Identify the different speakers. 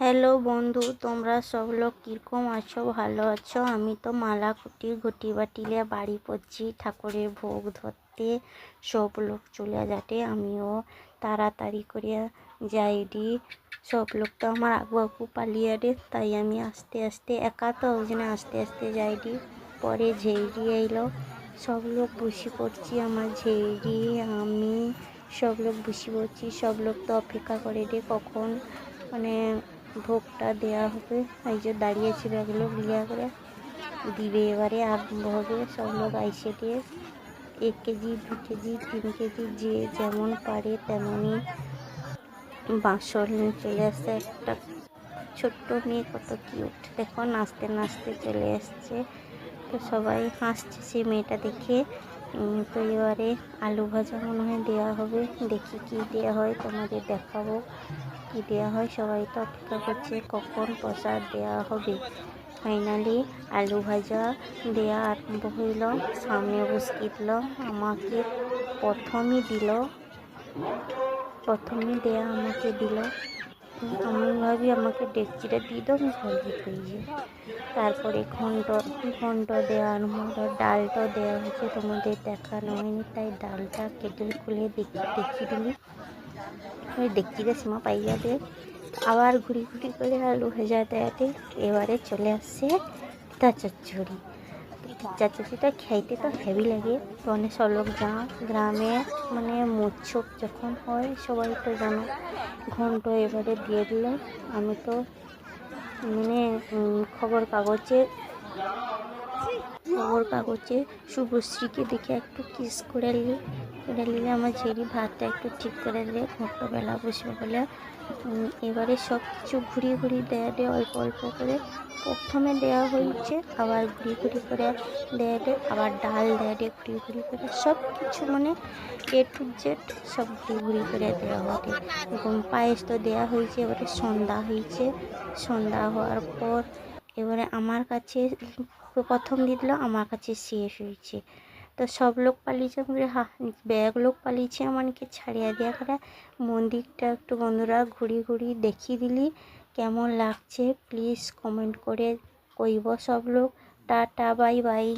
Speaker 1: Hello বন্ধু, তোমরা সব লোক কীরকম আছো? ভালো আছো? আমি তো মালাকুটির ঘটি বাটিলে বাড়ি পড়ছি ঠাকুরের ভোগ ধরতে। সব লোক চলে যাটে, আমিও তাড়াতাড়ি করে যাইডি। সব লোক তো আমার আগু আগু পালিয়ে রে, তাই আমি আস্তে আস্তে একা তো ওই জন্য আস্তে আস্তে যাইডি। পরে ঝেড়ি এলো, সব লোক বসে পড়ছি, আমার ঝেড়ি আমি সব লোক বসে পড়ছি। সব লোক তো অপেক্ষা করে রে কখন মানে ভোগটা দেওয়া হবে। এই যে দাঁড়িয়েছিল এগুলো লিয়া করে দিবে, এবারে আরম্ভ হবে। সব লোক আইসে দিয়ে 1 কেজি 2 কেজি 3 কেজি যে যেমন পারে তেমনই বাঁশর নিয়ে চলে আসছে। একটা ছোট্ট মেয়ে, কত কিউট দেখো, নাচতে নাচতে চলে আসছে। তো সবাই হাসছে সেই মেয়েটা দেখে। তো এবারে আলু ভাজা মনে হয় দেওয়া হবে, দেখি কি দেওয়া হয় তোমাদের দেখাবো কি দেওয়া হয়। সবাই তো অপেক্ষা করছে কখন প্রসাদ দেওয়া হবে। ফাইনালি আলু ভাজা দেওয়া আরম্ভ হইল, সামনে বসিয়ে দিল। আমাকে প্রথমই দেয়া আমাকে দিল। আমি ভাবি আমাকে ডেকচিটা দিয়ে দাও, আমি জল দিতে গিয়ে। তারপরে ঘন্ট দেওয়া আরম্ভ হলো। ডালটাও দেওয়া হয়েছে, তোমাদের দেখানো হয়নি তাই ডালটা কেটেল খুলে দেখিয়ে দিলি। ওই ডেকচিটা সীমা পাই যাবে। আবার ঘুরি ঘুরি করে আলু ভাজা দেয়াতে এবারে চলে আসছে পিঠা চচ্চড়ি। পিঠা চচ্চড়িটা খাইতে তো হেভি লাগে। তো অনেক সব লোক গ্রামে মানে মোচ্ছব যখন হয় সবাই তো জানো, ঘন্ট এবারে দিয়ে দিল। আমি তো মানে খবর কাগজে শুভশ্রীকে দেখে একটু কিস করে নিলে আমার ঝেড়ি ভাতটা একটু ঠিক করে দিলে ঘন্টবেলা বসবে বলে। এবারে সব কিছু ঘুরিয়ে ঘুরিয়ে দেওয়া অল্প অল্প করে প্রথমে দেওয়া হয়েছে, আবার ঘুরিয়ে ঘুরিয়ে করে দেয়, আবার ডাল দেয় ঘুরিয়ে ঘুরিয়ে করে সব কিছু মানে A to Z সব ঘুরিয়ে করে দেওয়া হবে। এবং পায়েস তো দেওয়া হয়েছে। এবারে সন্ধ্যা হওয়ার পর এবারে আমার কাছে প্রথম দিল, আমার কাছে শেষ হয়েছে। তো সব লোক পালিয়েছে, ব্যাগ লোক পালিয়েছে আমাকে ছাড়িয়ে দেওয়া করে। মন্দিরটা একটু বন্ধুরা ঘুরিয়ে দেখিয়ে দিলি কেমন লাগছে, প্লিজ কমেন্ট করে কইব সব লোক। Tata, bye bye.